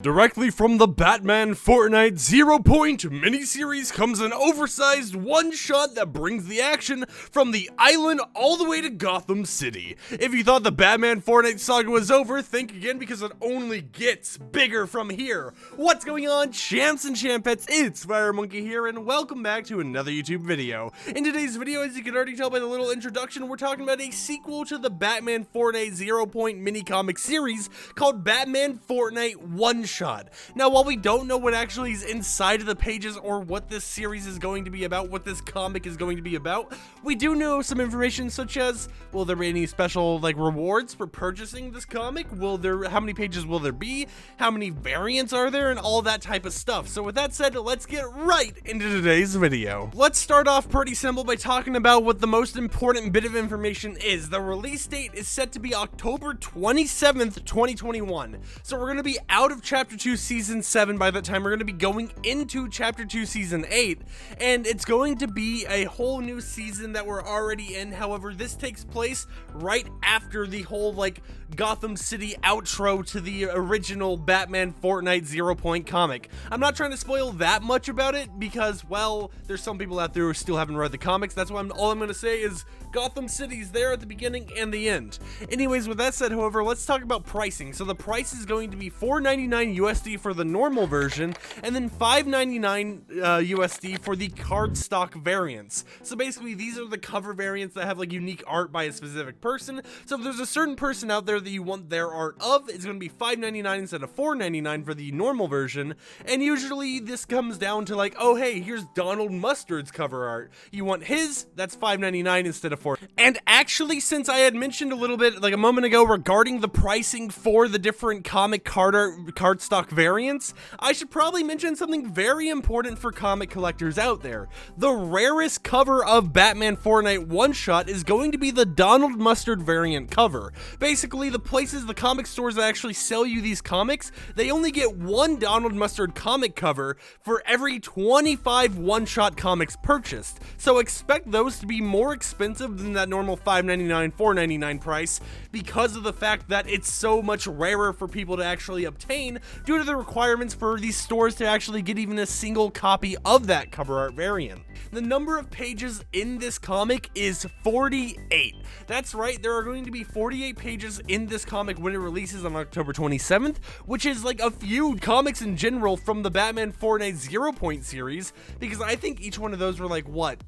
Directly from the Batman Fortnite 0-point miniseries comes an oversized one-shot that brings the action from the island all the way to Gotham City. If you thought the Batman Fortnite saga was over, think again because it only gets bigger from here. What's going on, champs and champettes? It's FireMonkey here, and welcome back to another YouTube video. In today's video, as you can already tell by the little introduction, we're talking about a sequel to the Batman Fortnite 0-point mini-comic series called Batman Fortnite One-Shot. Now, while we don't know what actually is inside of the pages or what this series is going to be about, what this comic is going to be about, we do know some information such as, will there be any special rewards for purchasing this comic? How many pages will there be? How many variants are there? And all that type of stuff. So with that said, let's get right into today's video. Let's start off pretty simple by talking about what the most important bit of information is. The release date is set to be October 27th, 2021. So we're going to be out of Chapter 2 Season 7 by that time. We're going to be going into Chapter 2 Season 8, and it's going to be a whole new season that we're already in. However, this takes place right after the whole Gotham City outro to the original Batman Fortnite 0-point comic. I'm not trying to spoil that much about it because, well, there's some people out there who still haven't read the comics. That's why all I'm going to say is Gotham City's there at the beginning and the end. Anyways, with that said, however, let's talk about pricing. So the price is going to be $4.99 USD for the normal version, and then $5.99 USD for the cardstock variants. So basically, these are the cover variants that have unique art by a specific person. So if there's a certain person out there that you want their art of, it's going to be $5.99 instead of $4.99 for the normal version. And usually this comes down to oh hey, here's Donald Mustard's cover art. You want his? That's $5.99 instead of $4. And actually, since I had mentioned a little bit a moment ago regarding the pricing for the different comic cardstock variants, I should probably mention something very important for comic collectors out there. The rarest cover of Batman Fortnite One-Shot is going to be the Donald Mustard variant cover. Basically, the comic stores that actually sell you these comics, they only get one Donald Mustard comic cover for every 25 one-shot comics purchased. So expect those to be more expensive than that normal $5.99, $4.99 price because of the fact that it's so much rarer for people to actually obtain due to the requirements for these stores to actually get even a single copy of that cover art variant. The number of pages in this comic is 48. That's right, there are going to be 48 pages in this comic when it releases on October 27th, which is a few comics in general from the Batman Fortnite 0-point series, because I think each one of those were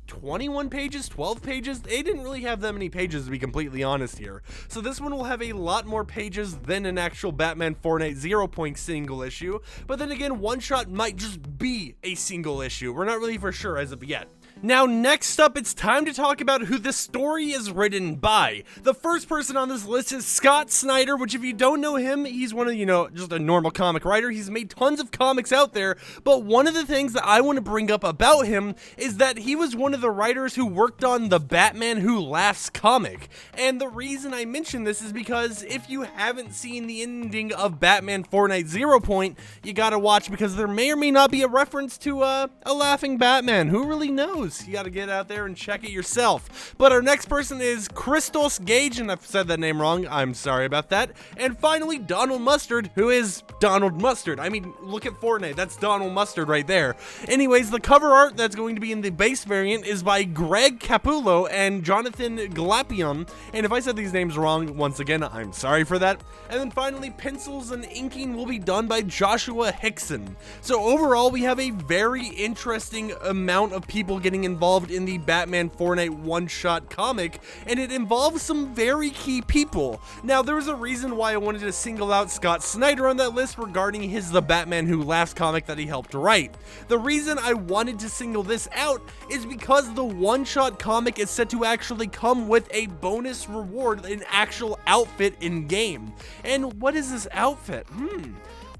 21 pages, 12 pages? They didn't really have that many pages, to be completely honest here. So this one will have a lot more pages than an actual Batman Fortnite 0-point single issue, but then again, One Shot might just be a single issue. We're not really for sure as of yet. Now, next up, it's time to talk about who the story is written by. The first person on this list is Scott Snyder, which if you don't know him, he's one of, just a normal comic writer. He's made tons of comics out there, but one of the things that I want to bring up about him is that he was one of the writers who worked on the Batman Who Laughs comic. And the reason I mention this is because if you haven't seen the ending of Batman Fortnite 0-point, you gotta watch because there may or may not be a reference to a laughing Batman. Who really knows? You gotta get out there and check it yourself. But our next person is Christos Gage, and I've said that name wrong, I'm sorry about that. And finally, Donald Mustard, who is Donald Mustard. I mean, look at Fortnite, that's Donald Mustard right there. Anyways, the cover art that's going to be in the base variant is by Greg Capullo and Jonathan Glapion, and if I said these names wrong, once again, I'm sorry for that. And then finally, pencils and inking will be done by Joshua Hickson. So overall, we have a very interesting amount of people getting involved in the Batman Fortnite one-shot comic, and it involves some very key people. Now, there was a reason why I wanted to single out Scott Snyder on that list regarding his The Batman Who Laughs comic that he helped write. The reason I wanted to single this out is because the one-shot comic is set to actually come with a bonus reward, an actual outfit in-game. And what is this outfit?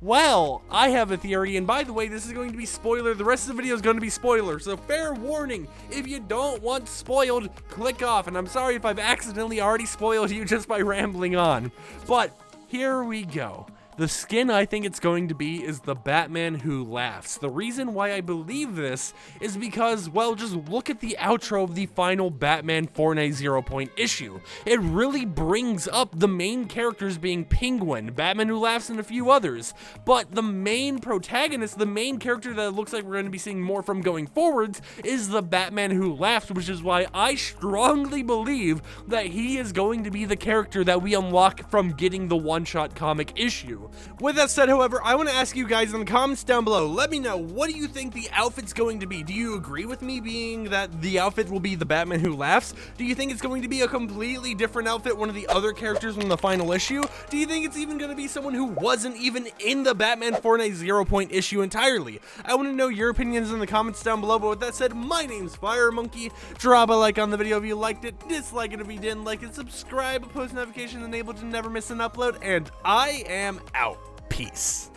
Well, I have a theory, and by the way, this is going to be spoiler. The rest of the video is going to be spoiler, so fair warning. If you don't want spoiled, click off, and I'm sorry if I've accidentally already spoiled you just by rambling on. But here we go. The skin I think it's going to be is the Batman Who Laughs. The reason why I believe this is because, well, just look at the outro of the final Batman Fortnite 0 Point issue. It really brings up the main characters being Penguin, Batman Who Laughs, and a few others, but the main protagonist, the main character that it looks like we're going to be seeing more from going forwards, is the Batman Who Laughs, which is why I strongly believe that he is going to be the character that we unlock from getting the one-shot comic issue. With that said, however, I want to ask you guys in the comments down below, let me know, what do you think the outfit's going to be? Do you agree with me being that the outfit will be the Batman Who Laughs? Do you think it's going to be a completely different outfit, one of the other characters from the final issue? Do you think it's even going to be someone who wasn't even in the Batman Fortnite 0 Point issue entirely? I want to know your opinions in the comments down below, but with that said, my name's FireMonkey. Drop a like on the video if you liked it, dislike it if you didn't like it, subscribe, post notifications enabled to never miss an upload, and I am out. Peace.